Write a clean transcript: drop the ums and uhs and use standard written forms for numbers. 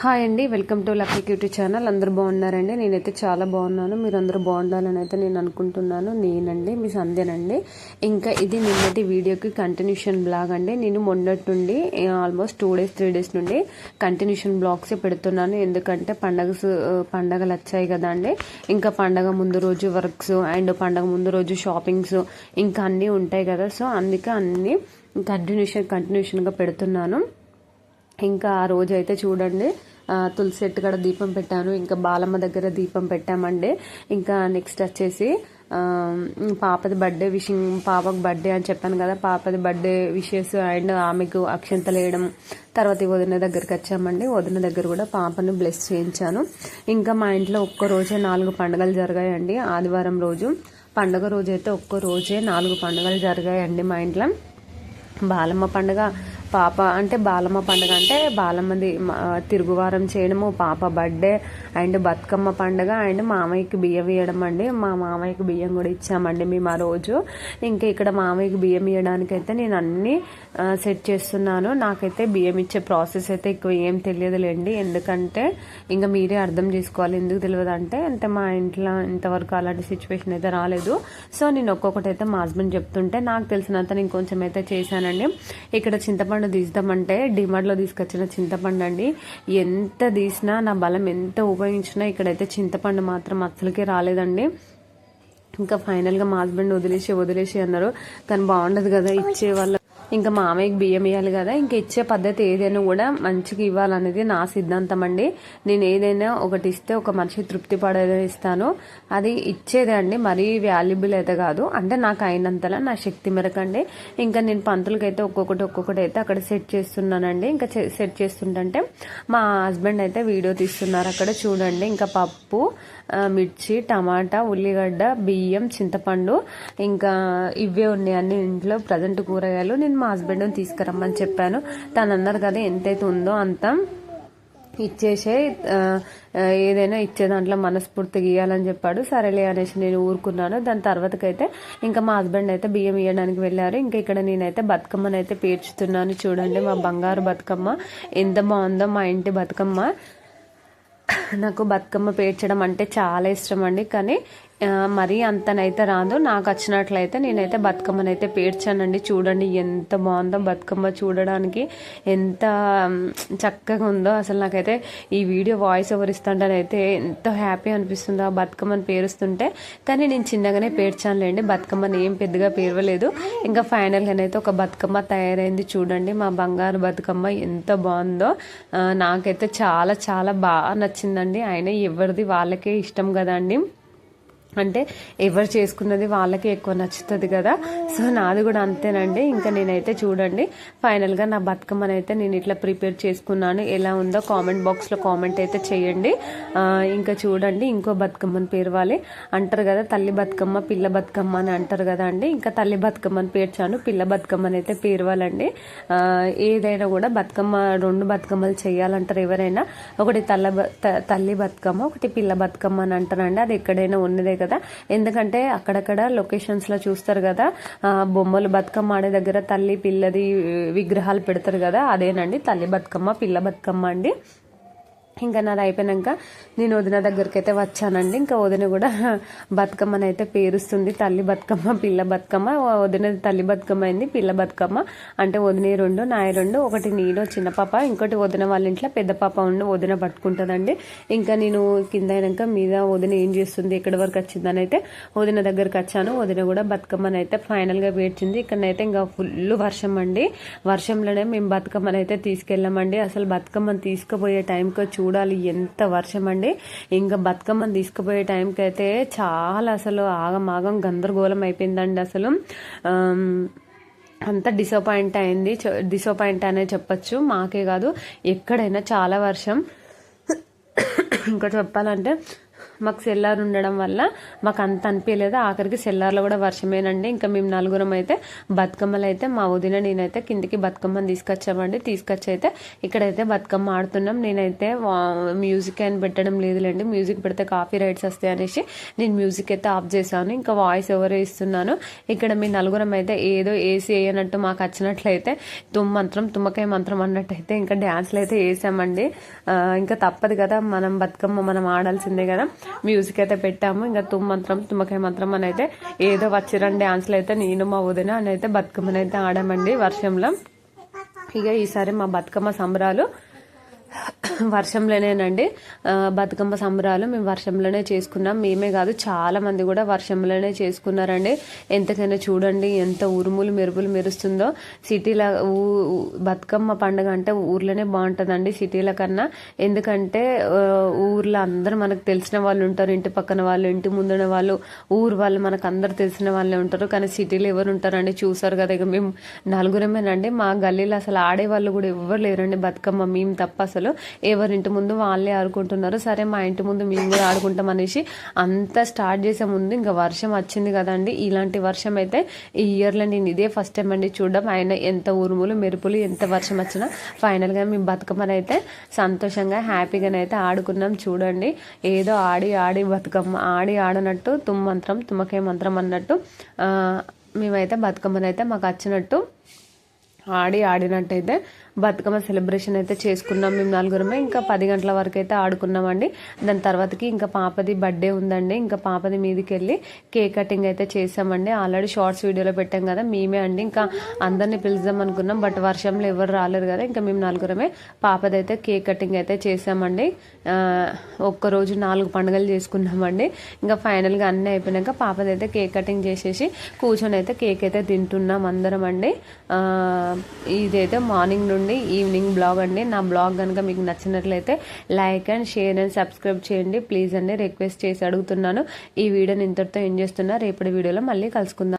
Hi అండి, welcome to lucky cutie channel. అందరూ బాగున్నారండి? నేనైతే చాలా బాగున్నాను. మీరు అందరూ బాగుండాలని అయితే నేను అనుకుంటున్నాను. నేనండి మీ సంధ్యనండి. ఇంకా ఇది నిన్నటి వీడియోకి కంటిన్యూషన్ బ్లాగ్ అండి. నేను మొన్నటి నుండి ఆల్మోస్ట్ 2 days 3 days నుండి కంటిన్యూషన్ బ్లాగ్సే పెడుతున్నాను. ఎందుకంటే పండగలు వచ్చాయి కదా అండి. ఇంకా పండగ ముందు రోజు వర్క్స్ అండ్ పండగ ముందు రోజు షాపింగ్స్ ఇంకా అన్నీ ఉంటాయి కదా. సో అందుకే అన్నీ కంటిన్యూషన్గా పెడుతున్నాను. ఇంకా ఆ రోజు అయితే చూడండి, తులసి చెట్టు కాడ దీపం పెట్టాను. ఇంకా బాలమ్మ దగ్గర దీపం పెట్టామండి. ఇంకా నెక్స్ట్ వచ్చేసి పాపది బర్త్డే పాపకు బర్త్డే అని చెప్పాను కదా. పాపది బర్త్డే విషెస్ అండ్ ఆమెకు అక్షంతలు వేయడం. తర్వాత వదిన దగ్గరికి వచ్చామండి. వదిన దగ్గర కూడా పాపను బ్లెస్ చేయించాను. ఇంకా మా ఇంట్లో ఒక్క రోజే 4 పండుగలు జరిగాయండి. ఆదివారం రోజు పండుగ రోజు అయితే ఒక్క రోజే 4 పండుగలు జరిగాయండి మా ఇంట్లో. బాలమ్మ పండుగ, పాప అంటే బాలమ్మ పండుగ అంటే బాలమ్మది తిరుగువారం చేయడము, పాప బర్త్డే అండ్ బతుకమ్మ పండుగ అండ్ మామయ్యకి బియ్యం ఇవ్వడం అండి. మా మామయ్యకి బియ్యం కూడా ఇచ్చామండి మేము ఆ రోజు. ఇంకా ఇక్కడ మామయ్యకి బియ్యం ఇవ్వడానికి అయితే నేను అన్నీ సెట్ చేస్తున్నాను. నాకైతే బియ్యం ఇచ్చే ప్రాసెస్ అయితే ఎక్కువ ఏం తెలియదులేండి. ఎందుకంటే ఇంకా మీరే అర్థం చేసుకోవాలి ఎందుకు తెలియదు అంటే మా ఇంట్లో ఇంతవరకు అలాంటి సిచ్యువేషన్ అయితే రాలేదు. సో నేను ఒక్కొక్కటి అయితే మా హస్బెండ్ చెప్తుంటే నాకు తెలిసినంత నేను కొంచెం అయితే చేశానండి. ఇక్కడ చింతపండు తీద్దామంటే డిమార్ట్లో తీసుకొచ్చిన చింతపండు అండి. ఎంత తీసినా నా బలం ఎంత ఉపయోగించినా ఇక్కడైతే చింతపండు మాత్రం అసలుకే రాలేదండి. ఇంకా ఫైనల్గా మా హస్బెండ్ వదిలేసి అన్నారు. కానీ బాగుండదు కదా ఇచ్చే వాళ్ళ. ఇంకా మామయ్యకి బియ్యం ఇవ్వాలి కదా. ఇంకా ఇచ్చే పద్ధతి ఏదైనా కూడా మంచిగా ఇవ్వాలనేది నా సిద్ధాంతం అండి. నేను ఏదైనా ఒకటి ఇస్తే ఒక మనిషి తృప్తి పడేది ఇస్తాను. అది ఇచ్చేదే అండి, మరీ వాల్యుబుల్ అయితే కాదు. అంటే నాకు అయినంతలా నా శక్తి మేరకండి. ఇంకా నేను పంతులకైతే ఒక్కొక్కటి అయితే అక్కడ సెట్ చేస్తున్నానండి. ఇంకా సెట్ చేస్తుంటే మా హస్బెండ్ అయితే వీడియో తీస్తున్నారు. అక్కడ చూడండి. ఇంకా పప్పు, మిర్చి, టమాటా, ఉల్లిగడ్డ, బియ్యం, చింతపండు ఇంకా ఇవే ఉన్నాయి అన్ని ఇంట్లో ప్రజెంట్ కూరగాయలు. నేను మా హస్బెండ్ని తీసుకురమ్మని చెప్పాను. తను అన్నారు కదా ఎంతైతే ఉందో అంత ఇచ్చేసే, ఏదైనా ఇచ్చే దాంట్లో మనస్ఫూర్తిగా ఇవ్వాలని చెప్పాడు. సరేలే అనేసి నేను ఊరుకున్నాను. దాని తర్వాతకైతే ఇంకా మా హస్బెండ్ అయితే బియ్యం ఇవ్వడానికి వెళ్ళారు. ఇంకా ఇక్కడ నేనైతే బతుకమ్మను అయితే పేర్చుతున్నాను. చూడండి మా బంగారు బతుకమ్మ ఎంత బాగుందో. మా ఇంటి బతుకమ్మ. నాకు బతుకమ్మ పేర్చడం అంటే చాలా ఇష్టం అండి. కానీ మరీ అంతనైతే రాదు. నాకు వచ్చినట్లయితే నేనైతే బతుకమ్మనైతే పేర్చానండి. చూడండి ఎంత బాగుందో బతుకమ్మ, చూడడానికి ఎంత చక్కగా ఉందో. అసలు నాకైతే ఈ వీడియో వాయిస్ ఓవర్ ఇస్తుంటేనైతే ఎంతో హ్యాపీ అనిపిస్తుందో ఆ బతుకమ్మని పేరుస్తుంటే. కానీ నేను చిన్నగానే పేర్చానులేండి, బతుకమ్మని ఏం పెద్దగా పేరవలేదు. ఇంకా ఫైనల్గానైతే ఒక బతుకమ్మ తయారైంది. చూడండి మా బంగారు బతుకమ్మ ఎంత బాగుందో. నాకైతే చాలా చాలా బాగా నచ్చిందండి. ఆయన ఎవరిది వాళ్ళకే ఇష్టం కదా అండి. అంటే ఎవరు చేసుకున్నది వాళ్ళకి ఎక్కువ నచ్చుతుంది కదా. సో నాది కూడా అంతేనండి. ఇంకా నేనైతే చూడండి ఫైనల్గా నా బతుకమ్మని అయితే నేను ఇట్లా ప్రిపేర్ చేసుకున్నాను. ఎలా ఉందో కామెంట్ బాక్స్లో కామెంట్ అయితే చేయండి. ఇంకా చూడండి ఇంకో బతుకమ్మని పేరవాలి అంటారు కదా, తల్లి బతుకమ్మ పిల్ల బతుకమ్మ అని అంటారు కదా అండి. ఇంకా తల్లి బతుకమ్మని పేర్చాను, పిల్ల బతుకమ్మని అయితే పేరవాలండి. ఏదైనా కూడా బతుకమ్మ 2 బతుకమ్మలు చేయాలంటారు ఎవరైనా. ఒకటి తల్లి బతుకమ్మ, ఒకటి పిల్ల బతుకమ్మ అని అంటారండి. అది ఎక్కడైనా ఉన్నదే కదా. ఎందుకంటే అక్కడక్కడ లొకేషన్స్ లో చూస్తారు కదా, బొమ్మలు బతుకమ్మ ఆడే దగ్గర తల్లి పిల్లది విగ్రహాలు పెడతారు కదా, అదేనండి తల్లి బతుకమ్మ పిల్ల బతుకమ్మ అండి. ఇంకా నాది అయిపోయాక నేను వదిన దగ్గరికి అయితే వచ్చానండి. ఇంకా వదిన కూడా బతుకమ్మని అయితే పేరుస్తుంది. తల్లి బతుకమ్మ పిల్ల బతుకమ్మ. వదిన తల్లి బతుకమ్మ అయింది, పిల్ల బతుకమ్మ అంటే వదిన 2 నాయ 2, ఒకటి నేను చిన్న పాప, ఇంకోటి వదిన వాళ్ళ ఇంట్లో పెద్ద పాప ఉండి వదిన పట్టుకుంటుందండి. ఇంకా నేను కింద అయినాక మీద వదిన ఏం చేస్తుంది ఎక్కడి వరకు వచ్చిందని అయితే వదిన దగ్గరికి వచ్చాను. వదిన కూడా బతుకమ్మని అయితే ఫైనల్గా పేర్చింది. ఇక్కడనైతే ఇంకా ఫుల్ వర్షం అండి. వర్షంలోనే మేము బతుకమ్మని అయితే తీసుకెళ్ళామండి. అసలు బతుకమ్మని తీసుకుపోయే టైంకి చూడాలి ఎంత వర్షం అండి. ఇంకా బతుకమ్మని తీసుకుపోయే టైంకి అయితే చాలా అసలు ఆగమాగం గందరగోళం అయిపోయిందండి. అసలు అంత డిసప్పాయింట్ అనే చెప్పచ్చు. మాకే కాదు ఎక్కడైనా చాలా వర్షం. ఇంకా చెప్పాలంటే మాకు సెల్లార్ ఉండడం వల్ల మాకు అంత అనిపించలేదు. ఆఖరికి సెల్లార్లో కూడా వర్షమేనండి. ఇంకా మేము నలుగురం అయితే బతుకమ్మలు అయితే మా వదిన నేనైతే కిందికి బతుకమ్మని తీసుకొచ్చామండి. తీసుకొచ్చి అయితే ఇక్కడైతే బతుకమ్మ ఆడుతున్నాం. నేనైతే మ్యూజిక్ అని పెట్టడం లేదులేండి, మ్యూజిక్ పెడితే కాపీ రైట్స్ వస్తాయి అనేసి నేను మ్యూజిక్ అయితే ఆఫ్ చేశాను. ఇంకా వాయిస్ ఓవర్ ఇస్తున్నాను. ఇక్కడ మీ నలుగురం అయితే ఏదో ఏసీ వేయనట్టు మాకు వచ్చినట్లయితే మంత్రం తుమ్మకాయ మంత్రం అన్నట్టయితే ఇంకా డ్యాన్స్లు అయితే వేసామండి. ఇంకా తప్పదు కదా, మనం బతుకమ్మ మనం ఆడాల్సిందే కదా. మ్యూజిక్ అయితే పెట్టాము. ఇంకా మంత్రం తుమ్మకాయ మంత్రం అని అయితే ఏదో వచ్చిరని డ్యాన్స్లు అయితే నేను మా వదిన అని అయితే బతుకమ్మని అయితే ఆడామండి వర్షంలో. ఇక ఈసారి మా బతుకమ్మ సంబరాలు వర్షంలోనేనండి. బతుకమ్మ సంబరాలు మేము వర్షంలోనే చేసుకున్నాం. మేమే కాదు చాలా మంది కూడా వర్షంలోనే చేసుకున్నారండి. ఎంతకైనా చూడండి ఎంత ఉరుములు మెరుపులు మెరుస్తుందో. సిటీలో బతుకమ్మ పండుగ అంటే ఊర్లోనే బాగుంటుందండి సిటీల కన్నా. ఎందుకంటే ఊర్లో అందరూ మనకు తెలిసిన వాళ్ళు ఉంటారు, ఇంటి పక్కన వాళ్ళు, ఇంటి ముందున్న వాళ్ళు, ఊరు వాళ్ళు మనకు అందరు తెలిసిన వాళ్ళే ఉంటారు. కానీ సిటీలో ఎవరు ఉంటారండి, చూసారు కదా. ఇక మేము నలుగురమేనండి. మా గల్లీలో అసలు ఆడేవాళ్ళు కూడా ఎవరు లేరండి బతుకమ్మ, మేము తప్ప. అసలు ఎవరింటి ముందు వాళ్ళే ఆడుకుంటున్నారు. సరే మా ఇంటి ముందు మేము కూడా ఆడుకుంటాం అనేసి అంతా స్టార్ట్ చేసే ముందు ఇంకా వర్షం వచ్చింది కదండి. ఇలాంటి వర్షం అయితే ఈ ఇయర్లో నేను ఇదే ఫస్ట్ టైం అండి చూడడం. ఆయన ఎంత ఉరుములు మెరుపులు ఎంత వర్షం వచ్చినా ఫైనల్గా మేము బతుకమ్మని అయితే సంతోషంగా హ్యాపీగానైతే ఆడుకున్నాం. చూడండి ఏదో ఆడి ఆడి బతుకమ్మ ఆడనట్టు మంత్రం తుమ్మకే మంత్రం అన్నట్టు మేమైతే బతుకమ్మని అయితే మాకు వచ్చినట్టు ఆడినట్టయితే బతుకమ్మ సెలబ్రేషన్ అయితే చేసుకున్నాం మేము నలుగురమే. ఇంకా 10 గంటల వరకు అయితే ఆడుకున్నామండి. దాని తర్వాతకి ఇంకా పాపది బర్త్డే ఉందండి. ఇంకా పాపది మీదకి వెళ్ళి కేక్ కటింగ్ అయితే చేసామండి. ఆల్రెడీ షార్ట్స్ వీడియోలో పెట్టాం కదా మేమే అండి. ఇంకా అందరినీ పిలుద్దాం అనుకున్నాం, బట్ వర్షంలో ఎవరు రాలేరు కదా. ఇంకా మేము నలుగురమే పాపదైతే కేక్ కటింగ్ అయితే చేసామండి. ఒక్కరోజు 4 పండుగలు చేసుకున్నామండి. ఇంకా ఫైనల్గా అన్నీ అయిపోయినాక పాపదైతే కేక్ కటింగ్ చేసేసి కూర్చొని అయితే కేక్ అయితే తింటున్నాం అందరం అండి. ఇదైతే మార్నింగ్ నుండి ఈవినింగ్ బ్లాగ్ అండి. నా బ్లాగ్ కనుక మీకు నచ్చినట్లయితే like and share and subscribe చేయండి ప్లీజ్ అండి, రిక్వెస్ట్ చేసి అడుగుతున్నాను. ఈ వీడియోని ఇంతటితో ఎండ్ చేస్తున్నా. రేపటి వీడియోలో మళ్ళీ కలుసుకుందాం.